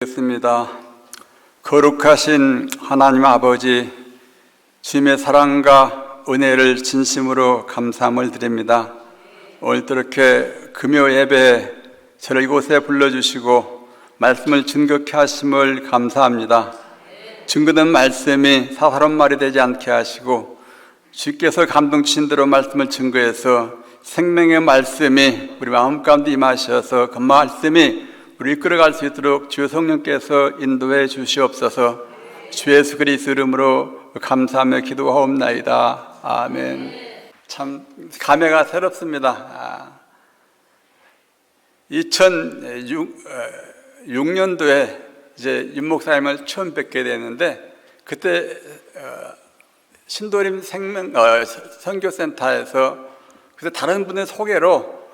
겠습니다. 거룩하신 하나님 아버지, 주님의 사랑과 은혜를 진심으로 감사함을 드립니다. 오늘도 이렇게 금요 예배에 저를 이곳에 불러주시고 말씀을 증거케 하심을 감사합니다. 증거된 말씀이 사사로운 말이 되지 않게 하시고 주께서 감동 주신 대로 말씀을 증거해서 생명의 말씀이 우리 마음 가운데 임하셔서 그 말씀이 우리 이끌어갈 수 있도록 주 성령께서 인도해 주시옵소서. 주 예수 그리스도 이름으로 감사하며 기도하옵나이다. 아멘. 참 감회가 새롭습니다. 2006년도에 이제 윤 목사님을 처음 뵙게 되는데, 그때 신도림 선교센터에서 그때 다른 분의 소개로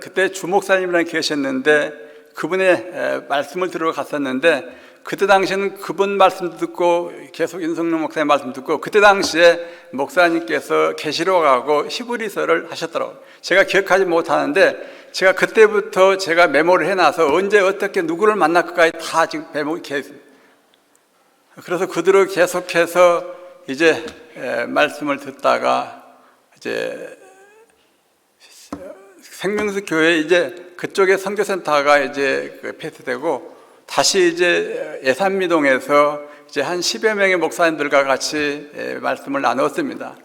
그때 주 목사님이랑 계셨는데 그분의 말씀을 들으러 갔었는데, 그때 당시에는 그분 말씀 듣고 계속 윤석열 목사님 말씀 듣고, 그때 당시에 목사님께서 계시록하고 히브리서를 하셨더라고요. 제가 기억하지 못하는데 제가 그때부터 제가 메모를 해놔서 언제 어떻게 누구를 만날까지 다 지금 메모가 있습니다. 그래서 그대로 계속해서 이제 말씀을 듣다가 이제 생명수 교회 이제 그쪽에 선교센터가 이제 폐쇄되고, 다시 이제 예산미동에서 이제 한 10여 명의 목사님들과 같이 말씀을 나눴습니다.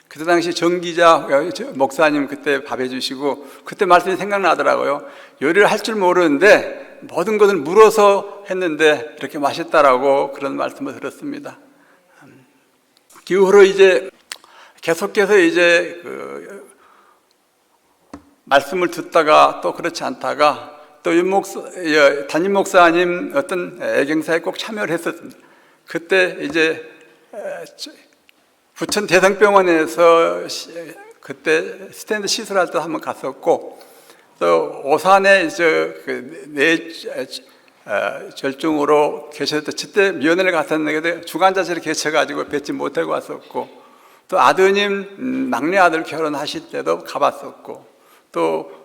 그때 당시 정기자 목사님 그때 밥해 주시고, 그때 말씀이 생각나더라고요. 요리를 할 줄 모르는데 모든 것을 물어서 했는데 이렇게 맛있다라고 그런 말씀을 들었습니다. 그 이후로 이제 계속해서 이제 말씀을 듣다가 또 그렇지 않다가 또 담임 목사님 어떤 애경사에 꼭 참여를 했었습니다. 그때 이제 부천 대성병원에서 그때 스탠드 시술할 때 한번 갔었고, 또 오산에 뇌절중으로 계셨을 때 그때 면회를 갔었는데 주간자실에 계셔가지고 뵙지 못하고 왔었고, 또 아드님 막내 아들 결혼하실 때도 가봤었고, 또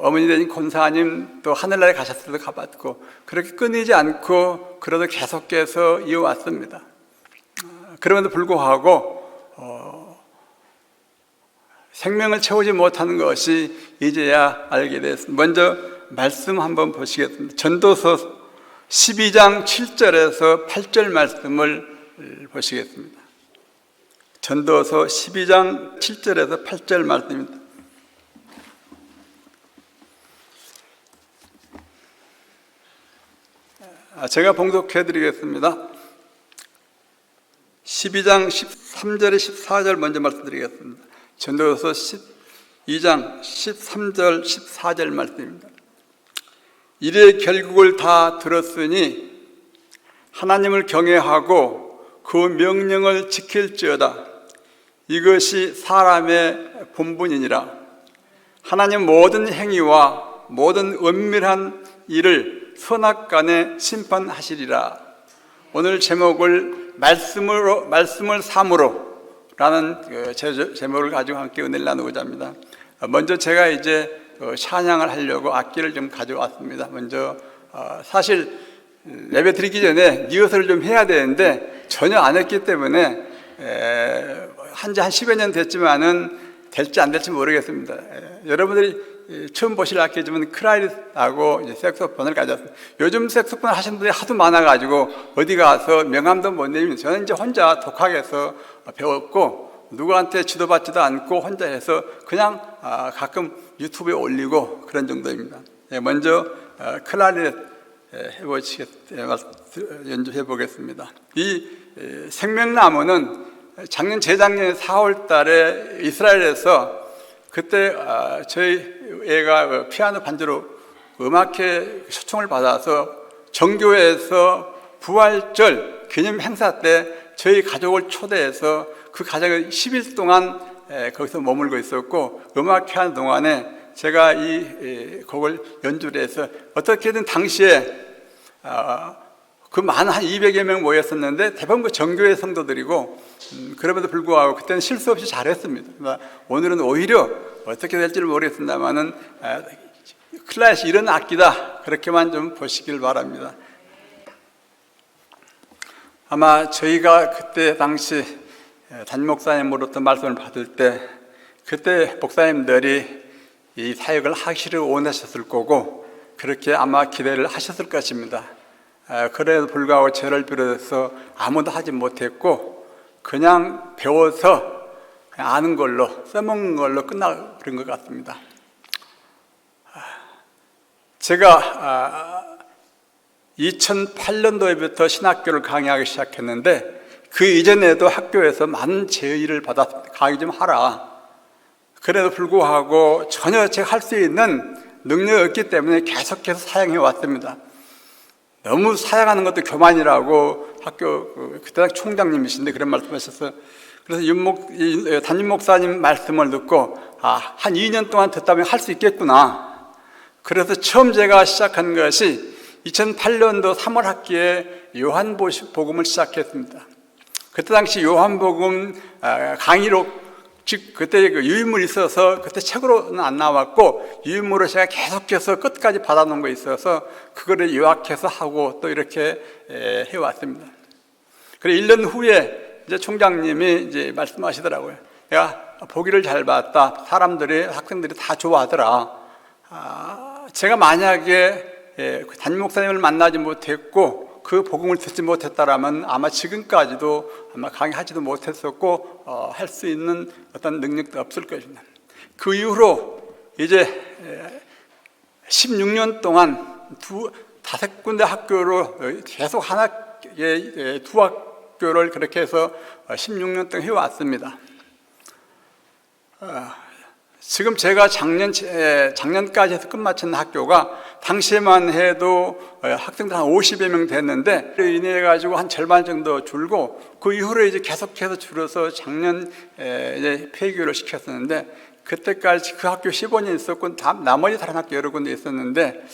어머니 되신 권사님 또 하늘나라에 가셨을 때도 가봤고, 그렇게 끊이지 않고 그래도 계속해서 이어왔습니다. 그럼에도 불구하고 생명을 채우지 못하는 것이 이제야 알게 됐습니다. 먼저 말씀 한번 보시겠습니다. 전도서 12장 7절에서 8절 말씀을 보시겠습니다. 전도서 12장 7절에서 8절 말씀입니다. 제가 봉독해 드리겠습니다. 12장 13절에 14절 먼저 말씀드리겠습니다. 전도서 12장 13절 14절 말씀입니다. 이래 결국을 다 들었으니 하나님을 경외하고 그 명령을 지킬지어다. 이것이 사람의 본분이니라. 하나님 모든 행위와 모든 은밀한 일을 선악간에 심판하시리라. 오늘 제목을 말씀을 삼으로 라는 제목을 가지고 함께 은혜를 나누고자 합니다. 먼저 제가 이제 찬양을 하려고 악기를 좀 가져왔습니다. 먼저 사실 예배 드리기 전에 리허설을 좀 해야 되는데 전혀 안 했기 때문에 한지 한 10여 년 됐지만은 될지 안 될지 모르겠습니다. 여러분들이 처음 보실 악기지만 클라리넷하고 색소폰을 가졌습니다. 요즘 색소폰 하시는 분들이 하도 많아가지고 어디 가서 명함도 못 내립니다. 저는 이제 혼자 독학해서 배웠고, 누구한테 지도받지도 않고 혼자 해서 그냥 가끔 유튜브에 올리고 그런 정도입니다. 먼저 클라리넷 연주해 보겠습니다. 이 생명나무는 작년 재작년 4월 달에 이스라엘에서 그때 저희 애가 피아노 반주로 음악회 초청을 받아서 정교회에서 부활절 기념 행사 때 저희 가족을 초대해서 그 가정을 10일 동안 거기서 머물고 있었고, 음악회 하는 동안에 제가 이 곡을 연주를 해서 어떻게든 당시에 그 많은 한 200여 명 모였었는데 대부분 그 정교회 성도들이고, 그럼에도 불구하고 그때는 실수 없이 잘했습니다. 오늘은 오히려 어떻게 될지를 모르겠습니다만은 클라리넷이 이런 악기다, 그렇게만 좀 보시길 바랍니다. 아마 저희가 그때 당시 담임 목사님으로부터 말씀을 받을 때 그때 목사님들이 이 사역을 하기를 원하셨을 거고 그렇게 아마 기대를 하셨을 것입니다. 그래도 불구하고 저를 비롯해서 아무도 하지 못했고 그냥 배워서 그냥 아는 걸로 써먹는 걸로 끝나버린 것 같습니다. 제가 2008년도에부터 신학교를 강의하기 시작했는데 그 이전에도 학교에서 많은 제의를 받았습니다. 강의 좀 하라. 그래도 불구하고 전혀 제가 할 수 있는 능력이 없기 때문에 계속해서 사양해 왔습니다. 너무 사양하는 것도 교만이라고 학교 그때 총장님이신데 그런 말씀하셨어요. 그래서 담임 목사님 말씀을 듣고 한 2년 동안 듣다 보면 할 수 있겠구나. 그래서 처음 제가 시작한 것이 2008년도 3월 학기에 요한복음을 시작했습니다. 그때 당시 요한복음 강의록 즉 그때 그 유인물이 있어서 그때 책으로는 안 나왔고 유인물을 제가 계속해서 끝까지 받아놓은 거 있어서 그거를 요약해서 하고 또 이렇게 해왔습니다. 그래 1년 후에 이제 총장님이 이제 말씀하시더라고요. 야, 보기를 잘 봤다. 학생들이 다 좋아하더라. 제가 만약에 담임 목사님을 만나지 못했고 그 복음을 듣지 못했다라면 아마 지금까지도 아마 강의하지도 못했었고 할 수 있는 어떤 능력도 없을 것입니다. 그 이후로 이제 16년 동안 5군데 학교로 계속 두 학교를 그렇게 해서 16년 동안 해왔습니다. 지금 제가 작년까지 해서 끝마친 학교가 당시에만 해도 학생들 한 50여 명 됐는데 인해 가지고 한 절반 정도 줄고 그 이후로 이제 계속해서 줄어서 작년 이제 폐교를 시켰었는데 그때까지 그 학교 15년 있었고 나머지 다른 학교 여러 군데 있었는데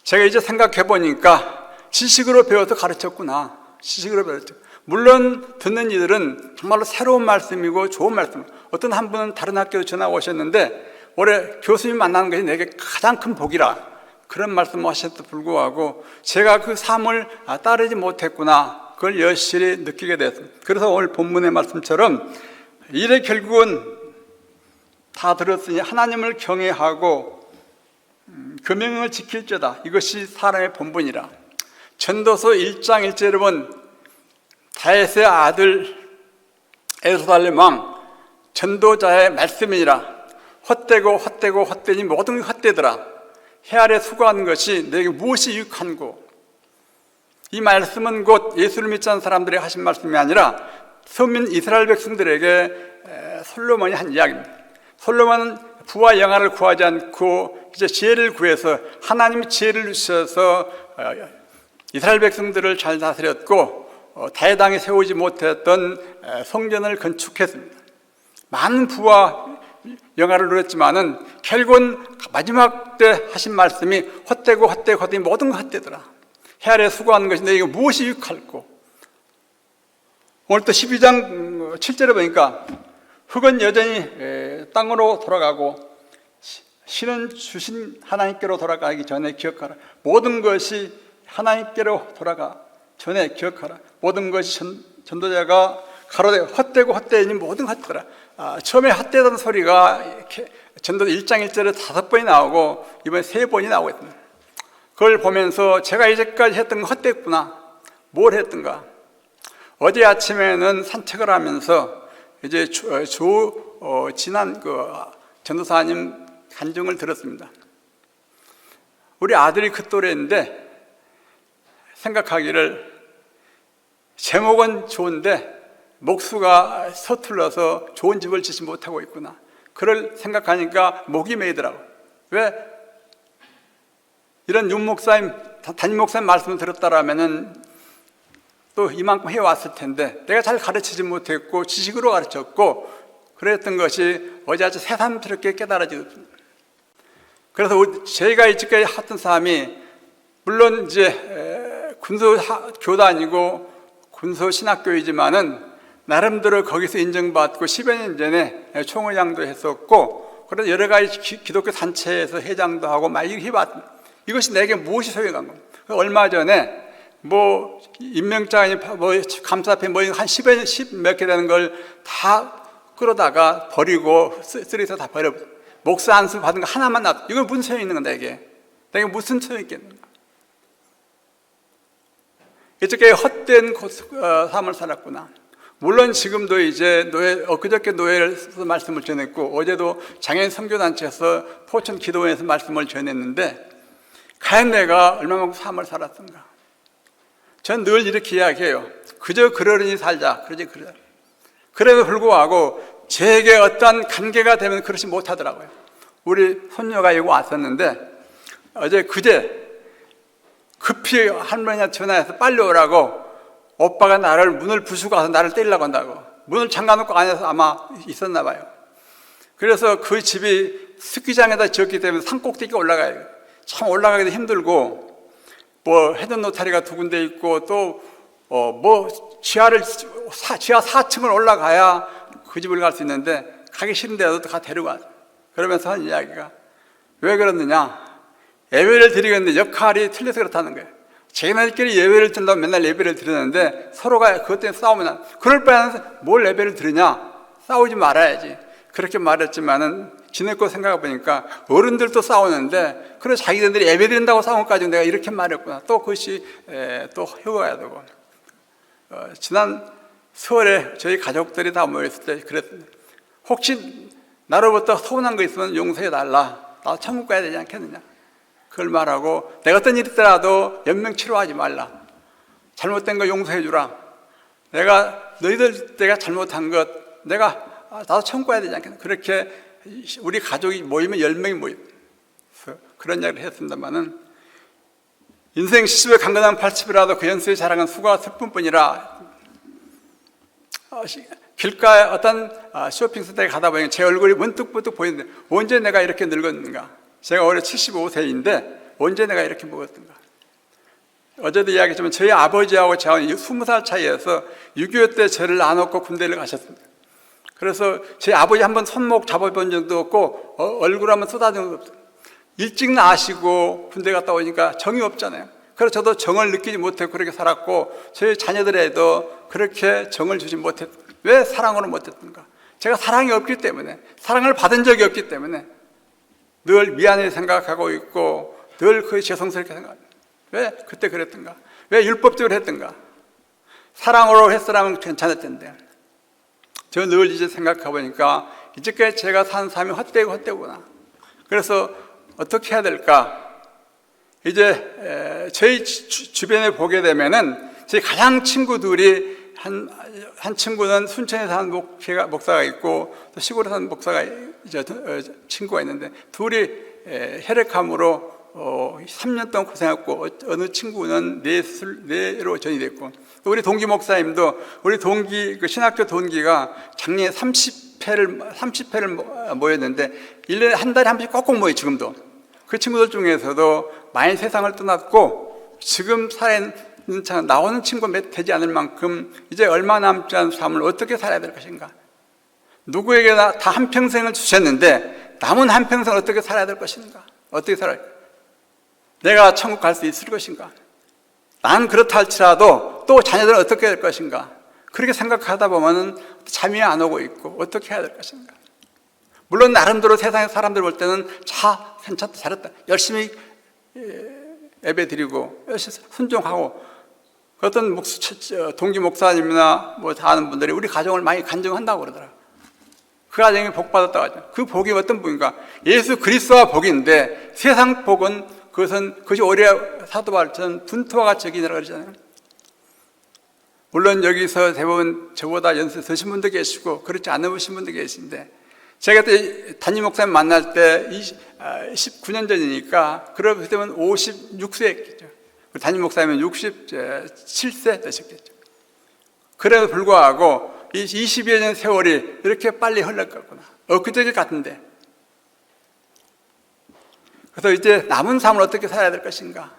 제가 이제 생각해 보니까 지식으로 배워서 가르쳤구나. 지식으로 배웠죠. 물론 듣는 이들은 정말로 새로운 말씀이고 좋은 말씀. 어떤 한 분은 다른 학교로 전화 오셨는데 올해 교수님 만나는 것이 내게 가장 큰 복이라 그런 말씀을 하셨도 불구하고 제가 그 삶을 따르지 못했구나. 그걸 여실히 느끼게 됐습니다. 그래서 오늘 본문의 말씀처럼 이래 결국은 다 들었으니 하나님을 경외하고 그 명령을 지킬지어다. 이것이 사람의 본분이라. 전도서 1장 1절에 보면 다윗의 아들 에루살렘 왕 전도자의 말씀이니라. 헛되니 모든 게 헛되더라. 해 아래 수고하는 것이 너에게 무엇이 유익한고. 이 말씀은 곧 예수를 믿지 않는 사람들이 하신 말씀이 아니라 서민 이스라엘 백성들에게 솔로몬이 한 이야기입니다. 솔로몬은 부와 영화를 구하지 않고 이제 지혜를 구해서 하나님이 지혜를 주셔서 이스라엘 백성들을 잘 다스렸고 다윗왕이 세우지 못했던 성전을 건축했습니다. 많은 부와 영화를 누렸지만은 결국은 마지막 때 하신 말씀이 헛되니 모든 것 헛되더라. 해 아래 수고하는 것이 너에게 무엇이 유익할꼬. 오늘 또 12장 7절에 보니까 흙은 여전히 땅으로 돌아가고 신은 주신 하나님께로 돌아가기 전에 기억하라. 모든 것이 하나님께로 돌아가 전에 기억하라. 모든 것이 전도자가 가로되 헛되니 모든 헛되더라. 처음에 헛되던 소리가 전도 1장 1절에 5번이 나오고 이번에 3번이 나오고 있습니다. 그걸 보면서 제가 이제까지 했던 건 헛됐구나. 뭘 했던가. 어제 아침에는 산책을 하면서 이제 지난 그 전도사님 간증을 들었습니다. 우리 아들이 그 또래인데 생각하기를 제목은 좋은데 목수가 서툴러서 좋은 집을 짓지 못하고 있구나. 그걸 생각하니까 목이 메이더라고. 왜? 이런 담임 목사님 말씀을 들었다라면은 또 이만큼 해왔을 텐데 내가 잘 가르치지 못했고 지식으로 가르쳤고 그랬던 것이 어제 아주 새삼스럽게 깨달아지거든요. 그래서 저희가 이제까지 했던 사람이 물론 이제 군소교단이고 군소신학교이지만은 나름대로 거기서 인정받고 10여 년 전에 총회장도 했었고 그래서 여러 가지 기독교 단체에서 회장도 하고 막 이렇게 해봤습니다. 이것이 내게 무엇이 소용한 겁니까? 얼마 전에 뭐 임명장이 뭐 감사패 뭐 한 10몇 개 되는 걸 다 끌어다가 버리고 쓰레기에서 다 버려. 목사 안수 받은 거 하나만 놔둬. 이건 무슨 소용이 있는 건데 이게? 내가 무슨 소용이 있겠는가? 이렇게 헛된 삶을 살았구나. 물론 지금도 이제 엊그저께 노예에서 말씀을 전했고 어제도 장애인 선교단체에서 포천 기도원에서 말씀을 전했는데 과연 내가 얼마만큼 삶을 살았던가? 전 늘 이렇게 이야기해요. 그저 그러려니 살자. 그러지 그래. 그래도 불구하고 제게 어떤 관계가 되면 그렇지 못하더라고요. 우리 손녀가 여기 왔었는데 그제 급히 할머니한테 전화해서 빨리 오라고 오빠가 나를 문을 부수고 가서 나를 때리려고 한다고. 문을 잠가놓고 안에서 아마 있었나 봐요. 그래서 그 집이 스키장에다 지었기 때문에 산꼭대기가 올라가요. 참 올라가기도 힘들고 뭐 해전 노타리가 2군데 있고 또 지하 4층을 올라가야 그 집을 갈 수 있는데 가기 싫은데도 다 데려가. 그러면서 한 이야기가 왜 그러느냐? 예배를 드리겠는데 역할이 틀려서 그렇다는 거예요. 자기네들끼리 예배를 드린다고 맨날 예배를 드리는데 서로가 그것 때문에 싸우면 그럴 바에는 뭘 예배를 드리냐? 싸우지 말아야지. 그렇게 말했지만은 지내고 생각해 보니까 어른들도 싸우는데 그래 자기들이 예배 드린다고 싸운 것까지 내가 이렇게 말했구나. 또 그것이 또 효과가 되고 지난 설에 저희 가족들이 다 모였을 때 그랬습니다. 혹시 나로부터 서운한 거 있으면 용서해 달라. 나 천국 가야 되지 않겠느냐? 그걸 말하고 내가 어떤 일이 있더라도 연명 치료하지 말라. 잘못된 거 용서해 주라. 너희들 잘못한 것 나도 천국 가야 되지 않겠느냐? 그렇게 우리 가족이 모이면 10명이 모여. 그런 이야기를 했습니다만은 인생 70에 강건한 80이라도 그 연수에 자랑한 수고가 슬픔뿐이라. 길가에 어떤 쇼핑센터에 가다 보니까 제 얼굴이 문득문득 보이는데 언제 내가 이렇게 늙었는가? 제가 올해 75세인데 언제 내가 이렇게 먹었던가? 어제도 이야기했지만 저희 아버지하고 저하고 20살 차이에서 6.25 때 저를 안았고 군대를 가셨습니다. 그래서 제 아버지 한번 손목 잡아본 적도 없고 얼굴 한번 쏟아진 적도 없어요. 일찍 나시고 군대 갔다 오니까 정이 없잖아요. 그래서 저도 정을 느끼지 못하고 그렇게 살았고 저희 자녀들에도 그렇게 정을 주지 못했. 왜 사랑으로 못했던가? 제가 사랑이 없기 때문에, 사랑을 받은 적이 없기 때문에 늘 미안해 생각하고 있고 늘 그게 죄송스럽게 생각합니다. 왜 그때 그랬던가? 왜 율법적으로 했던가? 사랑으로 했으라면 괜찮을 텐데. 저 늘 이제 생각해 보니까 이제까지 제가 산 삶이 헛되구나. 그래서 어떻게 해야 될까? 이제 저희 주변에 보게 되면은 제 가장 친구들이 한 친구는 순천에 사는 목사가 있고 또 시골에 사는 목사가 친구가 있는데 둘이 혈액암으로 3년 동안 고생했고 어느 친구는 뇌로 전이 됐고 또 우리 동기 목사님도 우리 동기 그 신학교 동기가 작년에 30회를 모였는데 1년에 한 달에 한 번씩 꼭꼭 모여요. 지금도 그 친구들 중에서도 많이 세상을 떠났고 지금 나오는 친구가 몇 되지 않을 만큼 이제 얼마 남지 않은 삶을 어떻게 살아야 될 것인가? 누구에게나 다 한평생을 주셨는데 남은 한평생을 어떻게 살아야 될 것인가? 어떻게 살아야 돼? 내가 천국 갈 수 있을 것인가? 난 그렇다 할지라도 또 자녀들은 어떻게 될 것인가? 그렇게 생각하다 보면은 잠이 안 오고 있고 어떻게 해야 될 것인가? 물론 나름대로 세상의 사람들 볼 때는 괜찮다, 잘했다, 열심히 예배 드리고 열심히 순종하고 어떤 동기 목사님이나 뭐 다 아는 분들이 우리 가정을 많이 간증한다고 그러더라고요. 그 가정이 복 받았다고 하죠. 그 복이 어떤 복인가? 예수 그리스도가 복인데 세상 복은 그것이 오히려 사도 바울처럼 분토와 같이 여기느라 그러잖아요. 물론 여기서 대부분 저보다 연세 드신 분도 계시고 그렇지 않으신 분도 계신데 제가 그때 담임 목사님 만날 때 19년 전이니까 그럴 때면 56세였겠죠. 담임 목사님은 67세 되셨겠죠. 그래도 불구하고 이 20여 년 세월이 이렇게 빨리 흘렀겠구나. 엊그저께 같은데. 그래서 이제 남은 삶을 어떻게 살아야 될 것인가.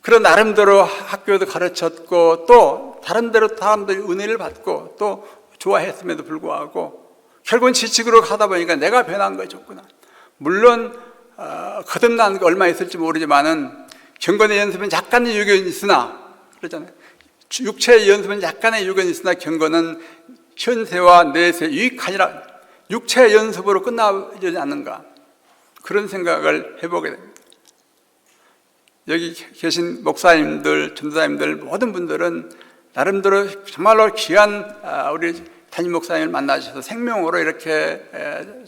그런 나름대로 학교도 가르쳤고 또 다른대로 사람들이 은혜를 받고 또 좋아했음에도 불구하고 결국은 지식으로 가다 보니까 내가 변한 거에 좋구나. 물론 거듭난 게 얼마 있을지 모르지만은 경건의 연습은 약간의 유견이 있으나, 그러잖아요. 육체의 연습은 약간의 유견이 있으나 경건은 현세와 내세 유익하니라. 육체의 연습으로 끝나지 않는가, 그런 생각을 해보게 됩니다. 여기 계신 목사님들, 전도사님들 모든 분들은 나름대로 정말로 귀한 우리 담임 목사님을 만나셔서 생명으로 이렇게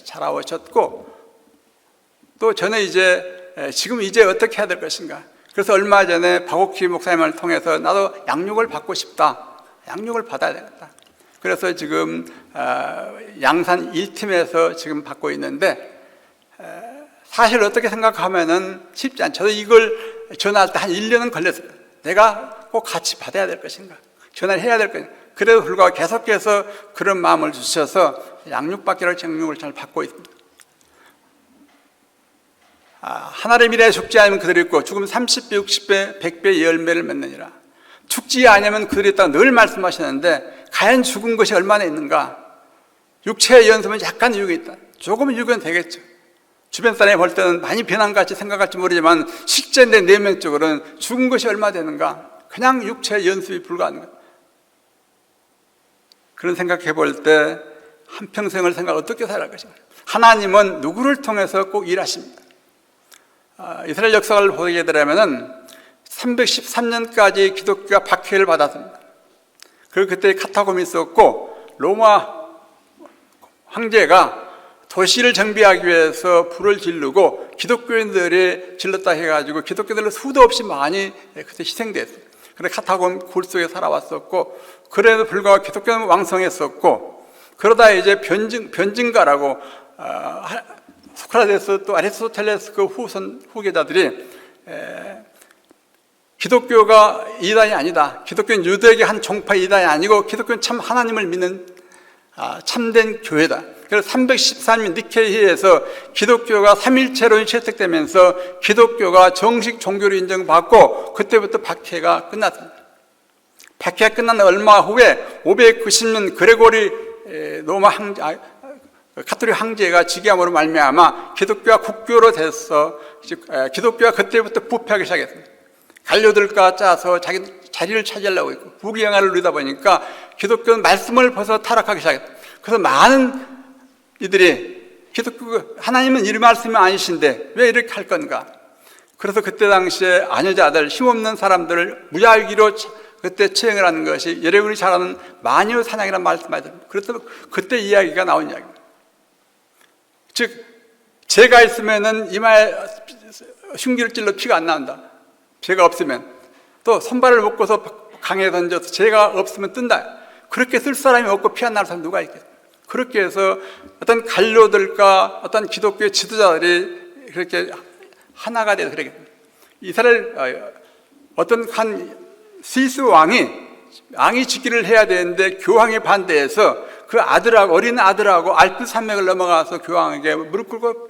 자라오셨고, 또 저는 지금 이제 어떻게 해야 될 것인가. 그래서 얼마 전에 박옥희 목사님을 통해서 나도 양육을 받고 싶다, 양육을 받아야 되겠다. 그래서 지금 양산 1팀에서 지금 받고 있는데, 사실 어떻게 생각하면은 쉽지 않죠. 저도 이걸 전화할 때 한 1년은 걸렸어요. 내가 꼭 같이 받아야 될 것인가, 전화를 해야 될 것인가. 그래도 불구하고 계속해서 그런 마음을 주셔서 양육받기로 양육을 잘 받고 있습니다. 하나님의 미래에 죽지 않으면 그들이 있고 죽으면 30배, 60배, 100배의 열매를 맺느니라. 죽지 않으면 그들이 있다고 늘 말씀하시는데, 과연 죽은 것이 얼마나 있는가. 육체의 연습은 약간 유익이 있다. 조금은 유익은 되겠죠. 주변 사람이 볼 때는 많이 변한같이 생각할지 모르지만 실제 내 내면적으로는 죽은 것이 얼마 되는가. 그냥 육체의 연습이 불과한 것. 그런 생각해 볼 때 한평생을 어떻게 살아갈 것인가. 하나님은 누구를 통해서 꼭 일하십니다. 이스라엘 역사를 보게 되려면은 313년까지 기독교가 박해를 받았습니다. 그리고 그때 카타콤이 있었고, 로마 황제가 도시를 정비하기 위해서 불을 지르고 기독교인들이 질렀다 해가지고 기독교인들은 수도 없이 많이 그때 희생됐어요. 그래서 카타콤 굴 속에 살아왔었고, 그래도 불구하고 기독교는 왕성했었고, 그러다 이제 변증가라고 소크라테스 또 아리스토텔레스 그 후계자들이 기독교가 이단이 아니다, 기독교는 유대의 한 종파 이단이 아니고 기독교는 참 하나님을 믿는 참된 교회다. 그래서 314년 니케이에서 기독교가 삼일체론이 채택되면서 기독교가 정식 종교로 인정받고, 그때부터 박해가 끝났습니다. 박해가 끝난 얼마 후에 590년 그레고리 로마 카톨릭 황제가 즉위함으로 말미암아 기독교가 국교로 돼서 기독교가 그때부터 부패하기 시작했습니다. 관료들과 짜서 자기 자리를 차지하려고 했고, 부귀영화를 누리다 보니까 기독교는 말씀을 벗어 타락하기 시작했습니다. 그래서 많은 이들이 기독교, 하나님은 이 말씀이 아니신데 왜 이렇게 할 건가. 그래서 그때 당시에 아녀자들, 힘없는 사람들을 무작위로 그때 처형을 하는 것이 여러분이 잘 아는 마녀 사냥이라는 말씀하죠. 그래서 그때 이야기가 나온 이야기입니다. 즉, 죄가 있으면은 이마에 흉기를 찔러 피가 안 나온다. 죄가 없으면. 또 손발을 묶어서 강에 던져서 죄가 없으면 뜬다. 그렇게 쓸 사람이 없고 피 안 나는 사람 누가 있겠어요? 그렇게 해서 어떤 관료들과 어떤 기독교의 지도자들이 그렇게 하나가 돼서 그렇게 이스라엘 어떤 한 스위스 왕이 즉위를 해야 되는데 교황에 반대해서 그 아들하고, 어린 아들하고 알프 산맥을 넘어가서 교황에게 무릎 꿇고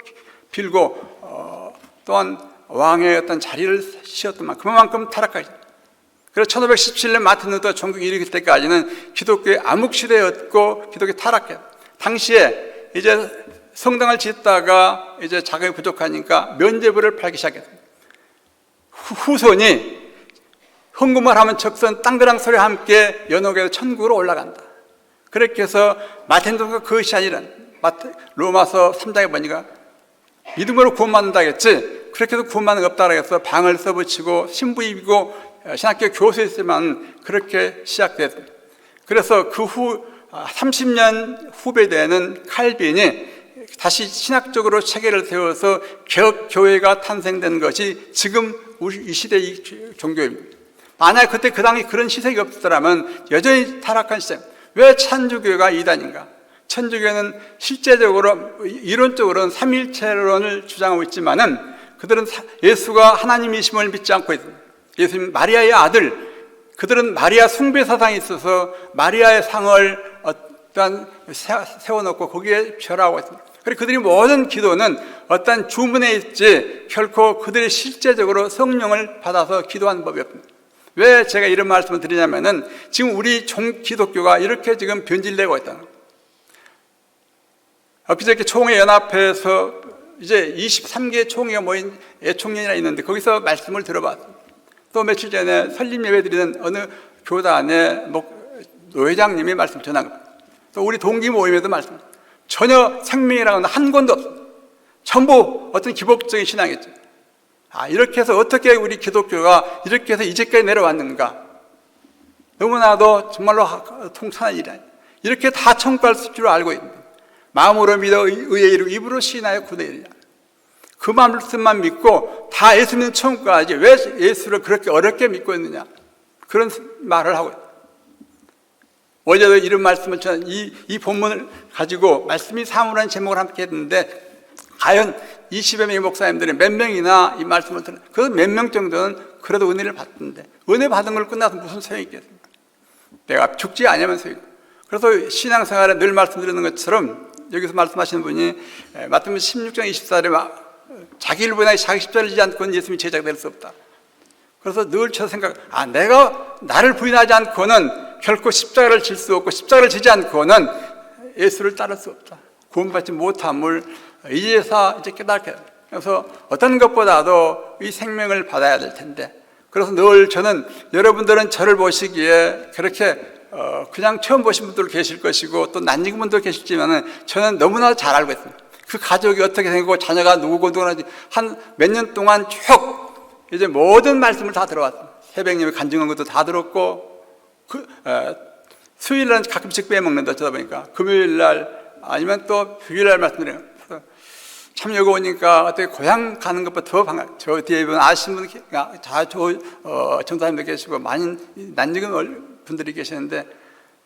빌고 또한 왕의 어떤 자리를 씌웠더만 그만큼 타락하죠. 그래서 1517년 마틴 루터 종교가 일으킬 때까지는 기독교의 암흑시대였고 기독교 타락했어요. 당시에 이제 성당을 짓다가 이제 자금이 부족하니까 면죄부를 팔기 시작했습니다. 후손이 헌금을 하면 적선 땅그랑 소리와 함께 연옥에서 천국으로 올라간다. 그렇게 해서 마틴 루터가 그것이 아니라 로마서 3장에 보니까 믿음으로 구원받는다겠지. 그렇게 해서 구원받는 거 없다고 해서 방을 써붙이고 신부 입이고 신학교 교수였지만 그렇게 시작됐습니다. 그래서 그 후 30년 후배 되는 칼빈이 다시 신학적으로 체계를 세워서 개혁교회가 탄생된 것이 지금 우리 이 시대의 종교입니다. 만약 그때 그 당시 그런 시색이 없었더라면 여전히 타락한 시대. 왜 천주교가 이단인가? 천주교는 실제적으로 이론적으로는 삼일체론을 주장하고 있지만은 그들은 예수가 하나님이심을 믿지 않고 있습니다. 예수님 마리아의 아들, 그들은 마리아 숭배 사상이 있어서 마리아의 상을 세워놓고 거기에 절하고 있습니다. 그리고 그들이 모든 기도는 어떤 주문에 있지 결코 그들이 실제적으로 성령을 받아서 기도하는 법이 없습니다. 왜 제가 이런 말씀을 드리냐면은 지금 우리 기독교가 이렇게 지금 변질되고 있다는 거예요. 엊그저께 총회 연합회에서 이제 23개 총회가 모인 애총련이라 있는데 거기서 말씀을 들어봤습니다. 또 며칠 전에 설립 예배 드리는 어느 교단의 노회장님이 말씀 전한 겁니다. 또 우리 동기 모임에도 말씀, 전혀 생명이라고는 한 권도 없습니다. 전부 어떤 기복적인 신앙이죠. 이렇게 해서 어떻게 우리 기독교가 이렇게 해서 이제까지 내려왔는가? 너무나도 정말로 통탄한 일이 아니에요. 이렇게 다 천국갈 줄 알고 있는, 마음으로 믿어 의에 이르고 입으로 시인하여 구원에 이르리라. 그 말씀만 믿고 다 예수 믿는 천국 가야지 왜 예수를 그렇게 어렵게 믿고 있느냐, 그런 말을 하고 있어요. 어제도 이런 말씀을 전한 이 본문을 가지고 말씀이 사무라는 제목을 함께 했는데, 과연 20여 명의 목사님들이 몇 명이나 이 말씀을 듣는, 그 몇 명 정도는 그래도 은혜를 받던데, 은혜 받은 걸 끝나서 무슨 소용이 있겠습니까? 내가 죽지 않으면 소용. 그래서 신앙생활에 늘 말씀드리는 것처럼 여기서 말씀하시는 분이 마태복음 16장 24절에 자기를 부인하여 자기 십자가를 지지 않고는 예수님이 제자가 될 수 없다. 그래서 늘 저 생각, 내가 나를 부인하지 않고는 결코 십자가를 질 수 없고, 십자가를 지지 않고는 예수를 따를 수 없다. 구원받지 못함을 이제서 이제 깨닫게. 그래서 어떤 것보다도 이 생명을 받아야 될 텐데, 그래서 늘 저는, 여러분들은 저를 보시기에 그렇게 그냥 처음 보신 분들 계실 것이고 또 낯익은 분도 계실지만은 저는 너무나 잘 알고 있습니다. 그 가족이 어떻게 생기고 자녀가 누구고 누구나지 한 몇 년 동안 쭉 이제 모든 말씀을 다 들어왔습니다. 새벽님이 간증한 것도 다 들었고, 수요일날 가끔씩 빼먹는다 저다 보니까 금요일날 아니면 또 휴일날 말씀드려요. 참 여기 오니까 어떻게 고향 가는 것보다 더 반가워요. 저 뒤에 아시는 분, 전사님도 계시고 많이 낯익은 분들이 계시는데,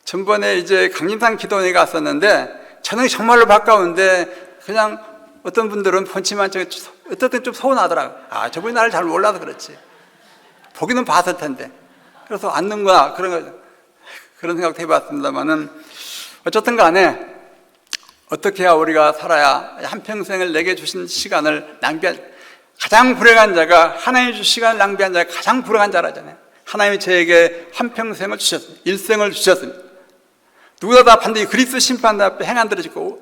전번에 이제 강림산 기도원에 갔었는데 저는 정말로 가까운데 그냥 어떤 분들은 본치만 어떨 좀 서운하더라고요. 저분이 나를 잘 몰라서 그렇지, 보기는 봤을 텐데, 그래서 앉는구나, 그런 생각도 해봤습니다만은, 어쨌든 간에 어떻게 해야 우리가 살아야 한평생을 내게 주신 시간을 가장 불행한 자가, 하나님이 주신 시간을 낭비한 자가 가장 불행한 자라잖아요. 하나님이 저에게 한평생을 주셨습니다. 일생을 주셨습니다. 누구나 다 반드시 그리스도 심판 앞에 행한대로 짓고,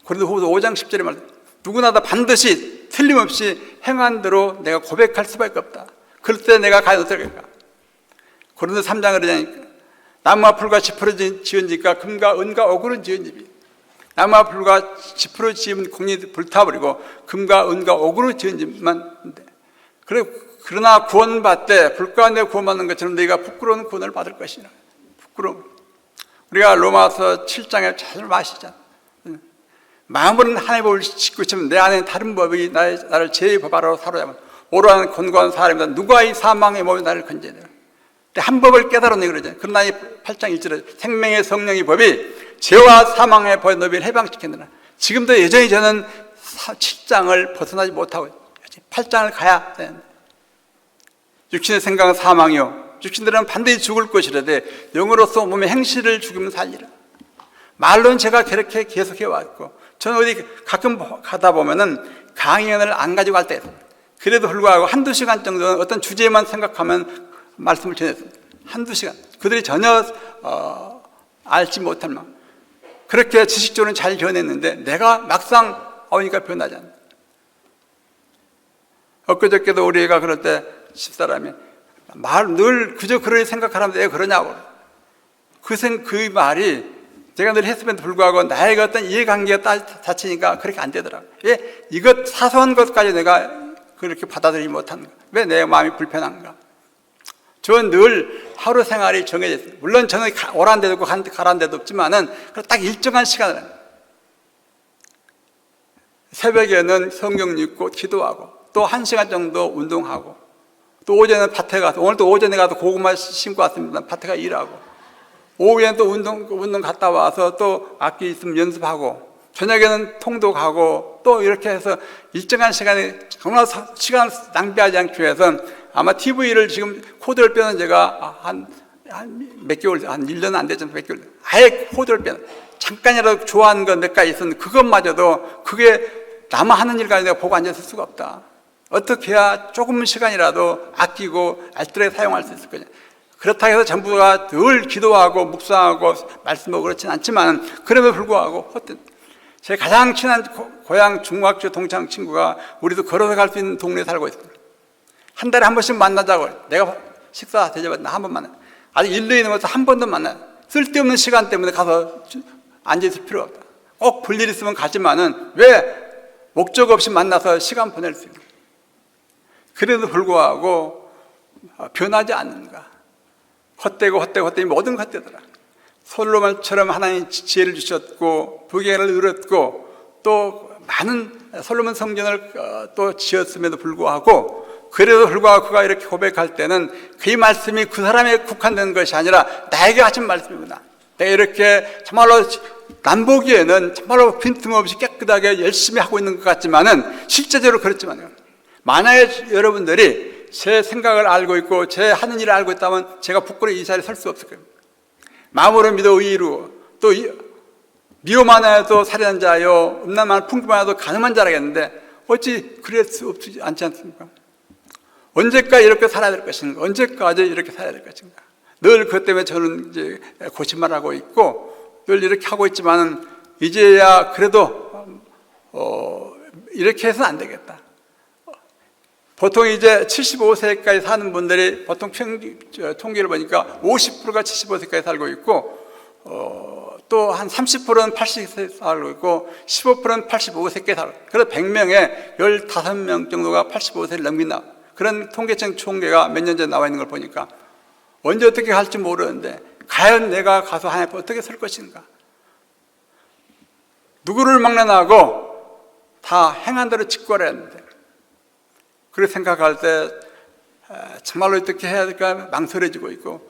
고린도후서 5장 10절에 말합니다. 누구나 다 반드시 틀림없이 행한 대로 내가 고백할 수밖에 없다. 그럴 때 내가 과연 어떻게 할까? 고린도 3장을 그러자니까, 나무와 풀과 지푸로 지은 집과 금과 은과 옥으로 지은 집이, 나무와 풀과 지푸로 지은 공이 불타버리고 금과 은과 옥으로 지은 집만 인데, 그러나 구원받되 불 가운데 구원받는 것처럼 너희가 부끄러운 구원을 받을 것이라. 부끄러움. 우리가 로마서 7장에 잘 마시잖아. 마음으로는 하나님의 법을 짓고 있으면 내 안에 다른 법이 나를 제 법 아래로 사로잡아 오로한 권고한 사람이다. 누가 이 사망의 몸에 나를 건져내라. 한 법을 깨달았네 그러잖아요. 그러나 이 8장 1절에 생명의 성령의 법이 죄와 사망의 법의 너비를 해방시켰느라. 지금도 여전히 저는 7장을 벗어나지 못하고 8장을 가야 되는데, 육신의 생각은 사망이요 육신들은 반드시 죽을 것이라되 영으로서 몸의 행실을 죽이면 살리라. 말로는 제가 그렇게 계속해 왔고, 저는 어디 가끔 가다 보면은 강연을 안 가지고 갈 때 있습니다. 그래도 불구하고 한두 시간 정도는 어떤 주제만 생각하면 말씀을 전했습니다. 한두 시간. 그들이 전혀 알지 못할 만 그렇게 지식적으로는 잘 변했는데 내가 막상 오니까 변하지 않는다. 엊그저께도 우리 애가 그럴 때 집사람이 늘 그저 그럴 생각하라면 왜 그러냐고. 그 말이 제가 늘 했음에도 불구하고 나에게 어떤 이해관계가 자체니까 그렇게 안 되더라고요. 왜 이것 사소한 것까지 내가 그렇게 받아들이지 못하는가? 왜 내 마음이 불편한가? 저는 늘 하루 생활이 정해져 있어요. 물론 저는 오란 데도 없고 가란 데도 없지만은 딱 일정한 시간을 새벽에는 성경 읽고 기도하고 또 1시간 정도 운동하고 또 오전에는 밭에 가서, 오늘도 오전에 가서 고구마 심고 왔습니다. 밭에 가서 일하고 오후에는 또 운동 갔다 와서 또 악기 있으면 연습하고 저녁에는 통독하고 또 이렇게 해서 일정한 시간에 정말 시간을 낭비하지 않기 위해서 아마 TV를 지금 코드를 빼는 제가 한 몇 개월, 한 1년 안 되죠. 몇 개월. 아예 코드를 빼는. 잠깐이라도 좋아하는 것 몇 가지 있었는데 그것마저도 그게 남아 하는 일까지 내가 보고 앉아있을 수가 없다. 어떻게 해야 조금 시간이라도 아끼고 알뜰하게 사용할 수 있을 거냐. 그렇다고 해서 전부가 늘 기도하고 묵상하고 말씀하고 그렇진 않지만 그럼에도 불구하고 제 가장 친한 고향 중학교 동창 친구가 우리도 걸어서 갈 수 있는 동네에 살고 있습니다. 한 달에 한 번씩 만나자고. 내가 식사 대접받나 한 번 만나. 아직 일도 있는 것도 한 번도 만나요. 쓸데없는 시간 때문에 가서 앉아있을 필요가 없다. 꼭 볼 일 있으면 가지만은 왜 목적 없이 만나서 시간 보낼 수 있는. 그래도 불구하고 변하지 않는가. 헛되고 모든 헛되더라. 솔로몬처럼 하나님 지혜를 주셨고 부귀를 누렸고 또 많은 솔로몬 성전을 또 지었음에도 불구하고 그래도 불구하고 그가 이렇게 고백할 때는 그 말씀이 그 사람에 국한된 것이 아니라 나에게 하신 말씀이구나. 내가 이렇게 정말로 남보기에는 정말로 빈틈없이 깨끗하게 열심히 하고 있는 것 같지만은 실제적으로 그렇지만요. 만약에 여러분들이 제 생각을 알고 있고 제 하는 일을 알고 있다면 제가 부끄러워 이 자리에 설 수 없을 거예요. 마음으로 믿어 의로 또 미워만하여도 살인한 자요 음란만 풍부만하여도 가늠한 자라겠는데 어찌 그럴 수 없지 않지 않습니까? 언제까지 이렇게 살아야 될 것인가? 언제까지 이렇게 살아야 될 것인가? 늘 그것 때문에 저는 이제 고심을 하고 있고 늘 이렇게 하고 있지만은 이제야 그래도 이렇게 해서는 안 되겠다. 보통 이제 75세까지 사는 분들이 보통 통계를 보니까 50%가 75세까지 살고 있고 또 한 30%는 80세 살고 있고 15%는 85세까지 살고 있고 그래서 100명에 15명 정도가 85세를 넘긴다. 그런 통계청 총계가 몇 년 전에 나와 있는 걸 보니까 언제 어떻게 할지 모르는데 과연 내가 가서 하나님 앞에 어떻게 설 것인가. 누구를 막론하고 다 행한 대로 직거래야 하는데 그렇게 생각할 때 정말로 어떻게 해야 될까 망설여지고 있고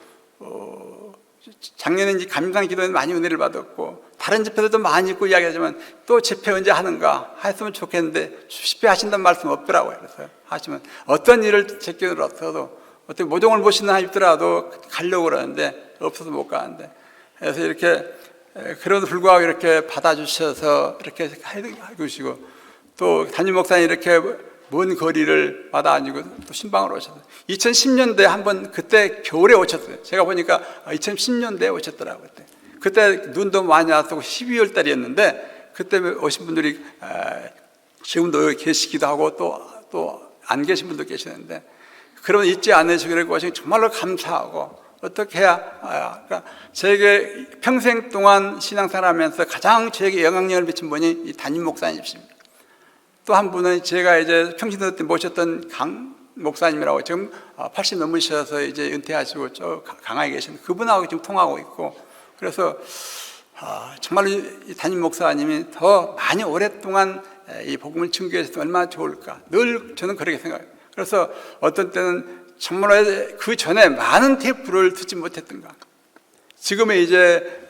작년에 이제 감상 기도에 많이 은혜를 받았고 다른 집회들도 많이 있고 이야기하지만 또 집회 언제 하는가 했으면 좋겠는데 집회 하신다는 말씀 없더라고요. 그래서 하시면 어떤 일을 제껴들 없어도 어떤 모종을 보시나 있더라도 가려고 그러는데 없어서 못 가는데 그래서 이렇게 그래도 불구하고 이렇게 받아주셔서 이렇게 해주시고 또 담임 목사님 이렇게 먼 거리를 받아가지고 또 신방으로 오셨어요. 2010년대에 한번 그때 겨울에 오셨어요. 제가 보니까 2010년대에 오셨더라고요. 그때 눈도 많이 왔고 12월 달이었는데 그때 오신 분들이 지금도 여기 계시기도 하고 또 안 계신 분도 계시는데 그러면 잊지 않으시기를 오시니 정말로 감사하고 어떻게 해야 그러니까 제게 평생 동안 신앙생활하면서 가장 저에게 영향력을 미친 분이 이 담임 목사님이십니다. 또 한 분은 제가 이제 평신도 때 모셨던 강 목사님이라고 지금 80 넘으셔서 이제 은퇴하시고 저 강화에 계신 그분하고 지금 통하고 있고 그래서 정말로 이 담임 목사님이 더 많이 오랫동안 이 복음을 증거해서 얼마나 좋을까 늘 저는 그렇게 생각해요. 그래서 어떤 때는 정말로 그 전에 많은 테이프를 듣지 못했던가 지금의 이제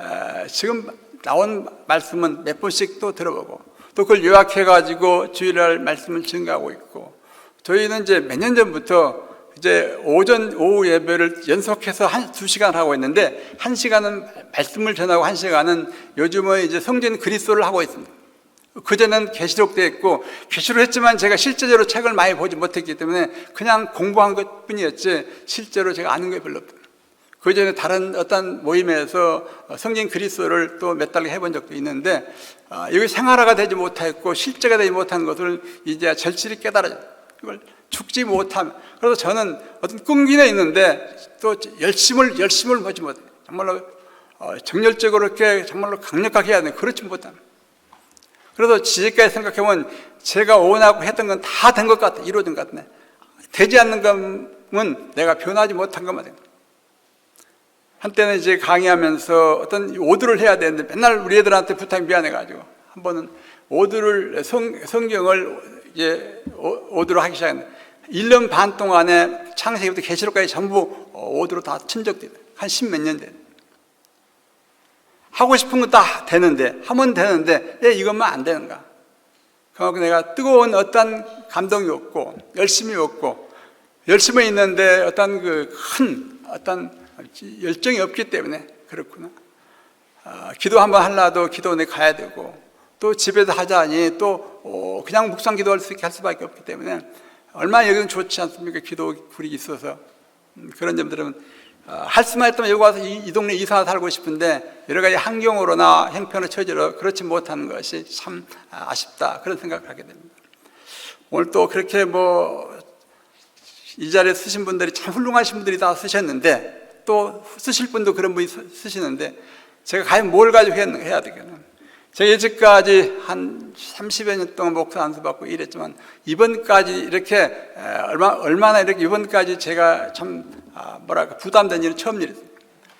지금 나온 말씀은 몇 번씩 또 들어보고 또 그걸 요약해가지고 주일날 말씀을 증거하고 있고 저희는 이제 몇 년 전부터 이제 오후 예배를 연속해서 2시간 하고 있는데 1시간은 말씀을 전하고 1시간은 요즘은 이제 성전 그리스도를 하고 있습니다. 그전에는 계시록되어 있고 계시록 했지만 제가 실제적으로 책을 많이 보지 못했기 때문에 그냥 공부한 것 뿐이었지 실제로 제가 아는 게 별로 없어요. 그전에 다른 어떤 모임에서 성경 그리스도를 또 몇 달 해본 적도 있는데 여기 생활화가 되지 못했고 실제가 되지 못한 것을 이제 절실히 깨달아요. 이걸 죽지 못하면 그래서 저는 어떤 끈기는 있는데 또 열심을 보지 못해요. 정말로 정열적으로 이렇게 정말로 강력하게 해야 돼. 그렇지 못합니다. 그래서 지금까지 생각해보면 제가 원하고 했던 건 다 된 것 같아. 이루어진 것 같네. 되지 않는 것은 내가 변하지 못한 것만 됩니다. 한때는 이제 강의하면서 어떤 오두를 해야 되는데 맨날 우리 애들한테 부탁이 미안해가지고 한 번은 오두를 성경을 이제 오두로 하기 시작했는데 1년 반 동안에 창세기부터 계시록까지 전부 오두로 다 친적돼요. 한 10몇 년 돼. 하고 싶은 거 다 되는데 하면 되는데 왜 이것만 안 되는가? 그만큼 내가 뜨거운 어떤 감동이 없고 열심이 없고 열심히 있는데 어떤 그 큰 어떤 열정이 없기 때문에 그렇구나. 기도 한번 하려도 기도원에 가야 되고 또 집에서 하자니 또 그냥 묵상 기도할 수 있게 할 수밖에 없기 때문에 얼마나 여기는 좋지 않습니까? 기도 굴이 있어서 그런 점들은 할 수만 있다면 여기 와서 이 동네 이사 살고 싶은데 여러 가지 환경으로나 형편의 처지로 그렇지 못하는 것이 참 아쉽다, 그런 생각을 하게 됩니다. 오늘 또 그렇게 이 자리에 쓰신 분들이 참 훌륭하신 분들이 다 쓰셨는데, 또 쓰실 분도 그런 분이 쓰시는데, 제가 과연 뭘 가지고 해야 되겠나. 제가 이제까지 한 30여 년 동안 목사 안수 받고 일했지만, 이번까지 이렇게 얼마나 이렇게 이번까지 제가 참 부담된 일은 처음 일이었어요.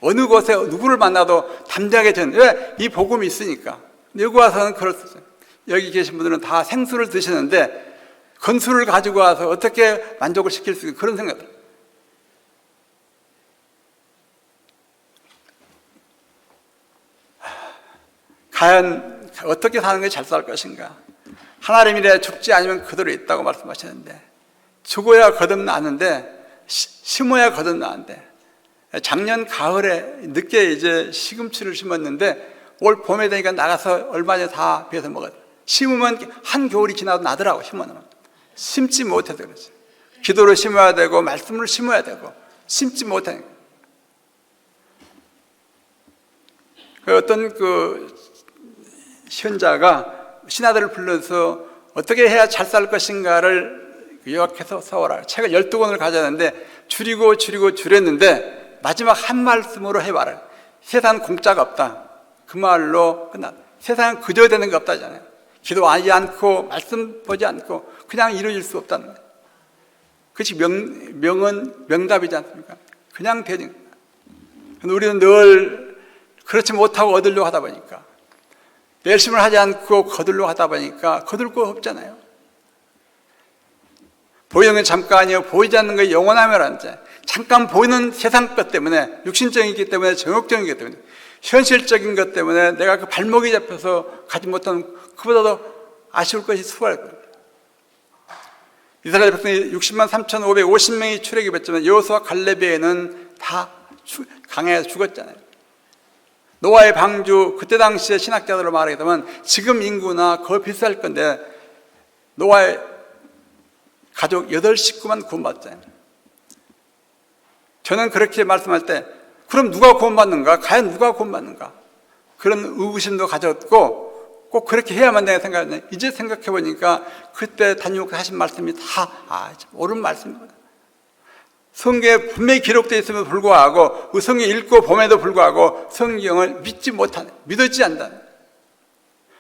어느 곳에 누구를 만나도 담대하게 왜? 이 복음이 있으니까. 여기 와서는 그렇습니다. 여기 계신 분들은 다 생수를 드시는데 건수를 가지고 와서 어떻게 만족을 시킬 수 있는 그런 생각들. 과연 어떻게 사는 게 잘 살 것인가. 하나님이래 죽지 않으면 그대로 있다고 말씀하셨는데, 죽어야 거듭나는데 심어야 거듭나는데, 작년 가을에 늦게 이제 시금치를 심었는데 올 봄에 되니까 나가서 얼마 전에 다 베서 먹었어요. 심으면 한겨울이 지나도 나더라고. 심어놓으면 심지 못해서 그렇지. 기도로 심어야 되고 말씀을 심어야 되고 심지 못하니까. 어떤 현자가 신하들을 불러서 어떻게 해야 잘 살 것인가를 요약해서 써오라. 책을 12권을 가져왔는데 줄였는데 마지막 한 말씀으로 해봐라. 세상 공짜가 없다. 그 말로 끝났다. 세상은 그저 되는 게 없다잖아요. 기도하지 않고 말씀 보지 않고 그냥 이루어질 수 없다는 거예요. 그것이 명은 명답이지 않습니까? 그냥 되는 거예요. 우리는 늘 그렇지 못하고 얻으려고 하다 보니까, 열심을 하지 않고 거들려고 하다 보니까 거둘 거 없잖아요. 보이는 건 잠깐이요, 보이지 않는 건 영원하며라는 자. 잠깐 보이는 세상 것 때문에, 육신적이기 때문에, 정욕적이기 때문에, 현실적인 것 때문에 내가 그 발목이 잡혀서 가지 못하는, 그보다도 아쉬울 것이 수월할 거예요. 이스라엘 백성이 60만 3,550명이 출애굽 했지만 여호수아 갈렙에는 다 강해서 죽었잖아요. 노아의 방주, 그때 당시에 신학자들로 말하게 되면 지금 인구나 거의 비슷할 건데, 노아의 가족 8식구만 구원받잖아요. 저는 그렇게 말씀할 때, 그럼 누가 구원받는가? 과연 누가 구원받는가? 그런 의구심도 가졌고, 꼭 그렇게 해야만 된다고 생각했는데, 이제 생각해보니까 그때 담임목사 하신 말씀이 다 옳은 말씀입니다. 성경에 분명히 기록되어 있음에도 불구하고, 그 성경 읽고 봄에도 불구하고 성경을 믿어지지 않는다.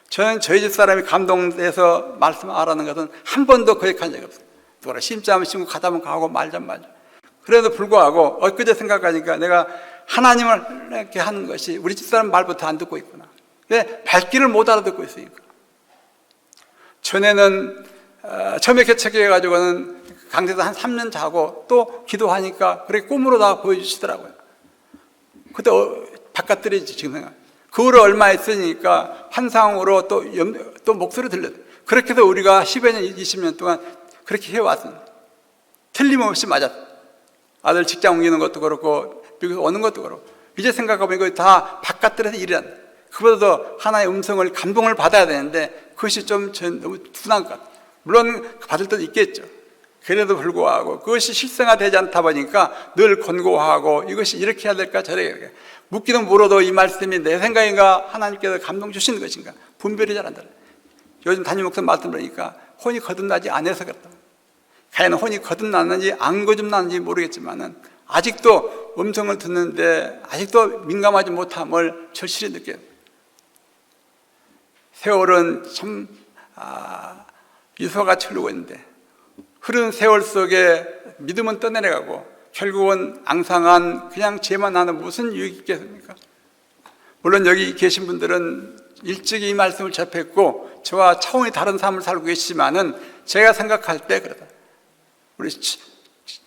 저는 저희 집 사람이 감동돼서 말씀하라는 것은 한 번도 거역한 적이 없어요. 누가 심자면 심고 가다면 가고 말자면 말자. 그래도 불구하고 엊그제 생각하니까 내가 하나님을 이렇게 하는 것이 우리 집사람 말부터 안 듣고 있구나. 왜? 발길을 못 알아듣고 있으니까. 전에는 처음에 개척해가지고는 강대에서 한 3년 자고 또 기도하니까 그렇게 꿈으로 다 보여주시더라고요. 그때 바깥들이 지금 생각. 그 후로 얼마 했으니까 환상으로 또 목소리 들려요. 그렇게 해서 우리가 10여 년, 20년 동안 그렇게 해왔습니다. 틀림없이 맞았어요. 아들 직장 옮기는 것도 그렇고 미국에서 오는 것도 그렇고, 이제 생각해보면 이거 다 바깥들에서 일이란다. 그보다도 하나의 음성을, 감동을 받아야 되는데 그것이 좀 너무 둔한 것 같아요. 물론 받을 때도 있겠죠. 그래도 불구하고 그것이 실생화되지 않다 보니까 늘 권고하고, 이것이 이렇게 해야 될까 저렇게 묻기는 물어도 이 말씀이 내 생각인가 하나님께서 감동 주시는 것인가 분별이 잘 안 되요. 요즘 담임 목사 말씀 들으니까 혼이 거듭나지 않아서 그렇다. 과연 혼이 거듭났는지 안 거듭났는지 모르겠지만은 아직도 음성을 듣는데 아직도 민감하지 못함을 절실히 느껴요. 세월은 참 유서같이 흐르고 있는데, 흐르는 세월 속에 믿음은 떠내려가고 결국은 앙상한 그냥 죄만 나는 무슨 유익이 있겠습니까? 물론 여기 계신 분들은 일찍 이 말씀을 접했고 저와 차원이 다른 삶을 살고 계시지만은 제가 생각할 때 그러다. 우리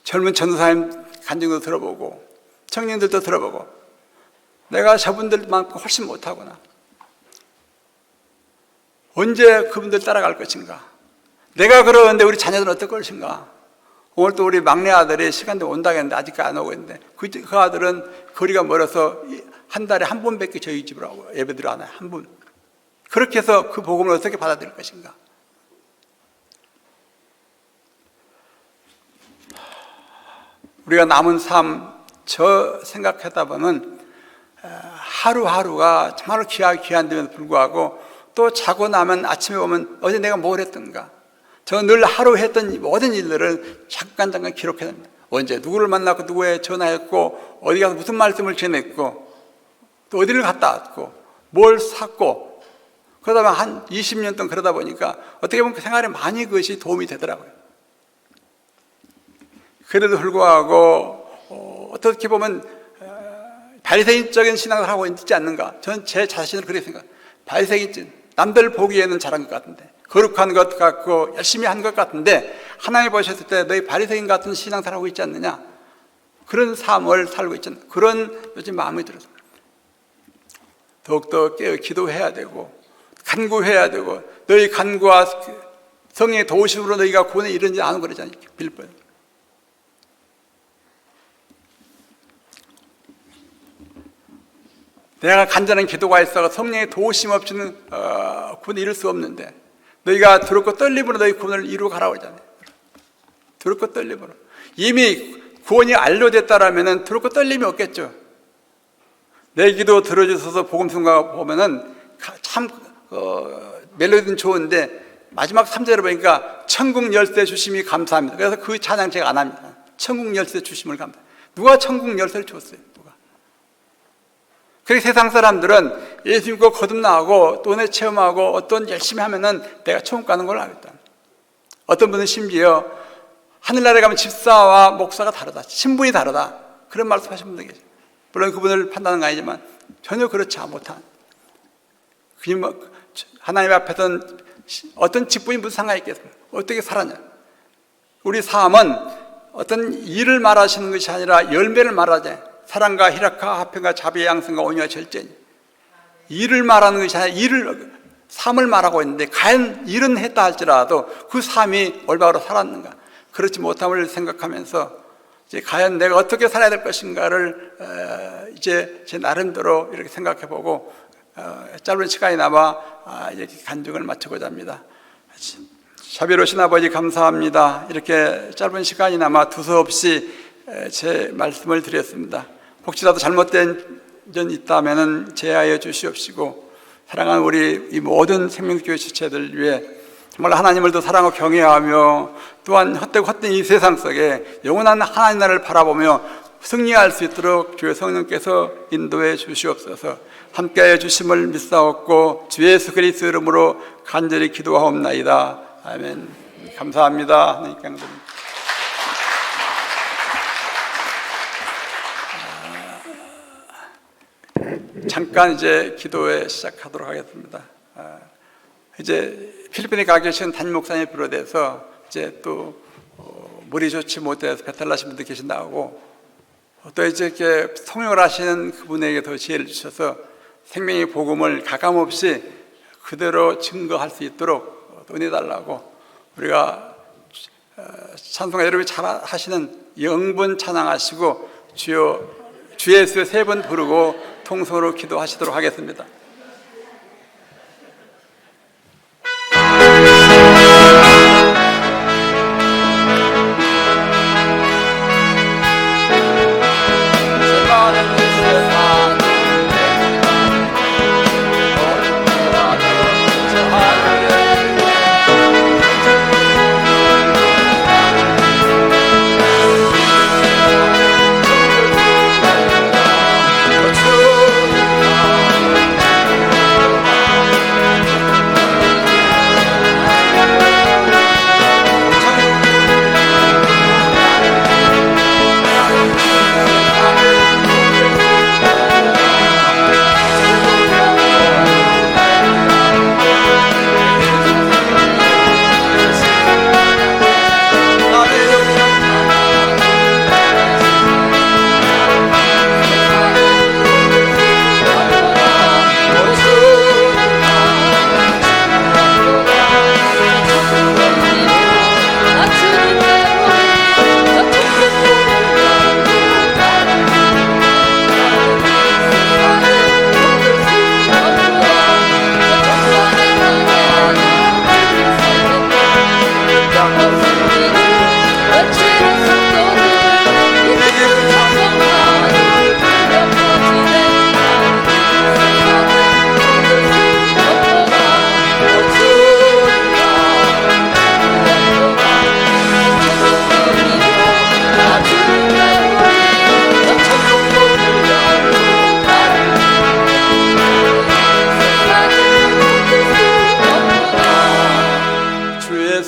젊은 전도사님 간증도 들어보고 청년들도 들어보고, 내가 저분들만큼 훨씬 못하구나. 언제 그분들 따라갈 것인가? 내가 그러는데 우리 자녀들은 어떨 것인가? 오늘 또 우리 막내 아들이 시간대 온다고 했는데 아직까지 안 오고 있는데, 그 아들은 거리가 멀어서 한 달에 한 번밖에 저희 집으로 예배드려 안 와요. 한 번. 그렇게 해서 그 복음을 어떻게 받아들일 것인가? 우리가 남은 삶, 저 생각하다 보면 하루하루가 정말로 귀한데도 불구하고 또 자고 나면 아침에 오면 어제 내가 뭘 했던가, 저 늘 하루 했던 모든 일들을 잠깐 기록해야 됩니다. 언제 누구를 만났고 누구에 전화했고 어디 가서 무슨 말씀을 전했고 또 어디를 갔다 왔고 뭘 샀고, 그러다 보면 한 20년 동안 그러다 보니까 어떻게 보면 그 생활에 많이 그것이 도움이 되더라고요. 그래도 불구하고 어떻게 보면 바리새인적인 신앙을 하고 있지 않는가, 저는 제 자신을 그렇게 생각해요. 바리새인적, 남들 보기에는 잘한 것 같은데, 거룩한 것 같고 열심히 한 것 같은데 하나님 보셨을 때 너희 바리새인 같은 신앙생활을 하고 있지 않느냐, 그런 삶을 살고 있지 않느냐, 그런 요즘 마음이 들어서 더욱더 깨어 기도해야 되고 간구해야 되고, 너희 간구와 성령의 도우심으로 너희가 구원에 이르지 않은 거잖아요. 빌보. 내가 간절한 기도가 있어 성령의 도우심 없이는 구원에 이룰 수 없는데, 너희가 두렵고 떨림으로 너희 구원을 이루어 가라고 하잖아요. 두렵고 떨림으로. 이미 구원이 완료됐다라면 두렵고 떨림이 없겠죠. 내 기도 들어주셔서 복음성가 보면은 참 멜로디는 좋은데 마지막 3절을 보니까 천국 열쇠 주심이 감사합니다. 그래서 그 찬양 제가 안 합니다. 천국 열쇠 주심을 감사. 누가 천국 열쇠를 줬어요? 누가? 그래서 세상 사람들은 예수 믿고 거듭나고 또 은혜 체험하고 어떤 열심히 하면은 내가 천국 가는 걸 알겠다. 어떤 분은 심지어 하늘나라에 가면 집사와 목사가 다르다, 신분이 다르다, 그런 말씀하시는 분들 계세요. 물론 그분을 판단하는 거 아니지만 전혀 그렇지 못한, 하나님 앞에서는 어떤 직분이 무슨 상관이 있겠습니까? 어떻게 살았냐. 우리 삶은 어떤 일을 말하시는 것이 아니라 열매를 말하지. 사랑과 희락과 화평과 자비와 양성과 온유와 절제니, 일을 말하는 것이 아니라 삶을 말하고 있는데, 과연 일은 했다 할지라도 그 삶이 올바로 살았는가, 그렇지 못함을 생각하면서 이제 과연 내가 어떻게 살아야 될 것인가를 이제 제 나름대로 이렇게 생각해보고 짧은 시간이나마 이렇게 간증을 마치고자 합니다. 자비로우신 아버지 감사합니다. 이렇게 짧은 시간이나마 두서없이 제 말씀을 드렸습니다. 혹시라도 잘못된 점이 있다면 제하여 주시옵시고, 사랑하는 우리 이 모든 생명교회 지체들 위해 정말 하나님을 더 사랑하고 경외하며, 또한 헛된 이 세상 속에 영원한 하나님 나라를 바라보며 승리할 수 있도록 주의 성령께서 인도해 주시옵소서. 함께하여 주심을 믿사옵고 주 예수 그리스도 이름으로 간절히 기도하옵나이다. 아멘. 감사합니다. 하나님께 감사합니다. 잠깐 이제 기도에 시작하도록 하겠습니다. 이제 필리핀에 가 계신 담임 목사님 비롯해서 이제 또 머리 좋지 못해서 배탈 나신 분들 계신다고, 또 이제 이렇게 통역을 하시는 그분에게 더 지혜를 주셔서 생명의 복음을 가감없이 그대로 증거할 수 있도록 은혜 달라고, 우리가 찬송가 여러분이 잘 하시는 영분 찬양하시고 주여 주 예수 3번 부르고 통성으로 기도하시도록 하겠습니다.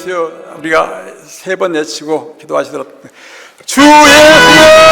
주여 우리가 세 번 외치고 기도하시도록 주 예수여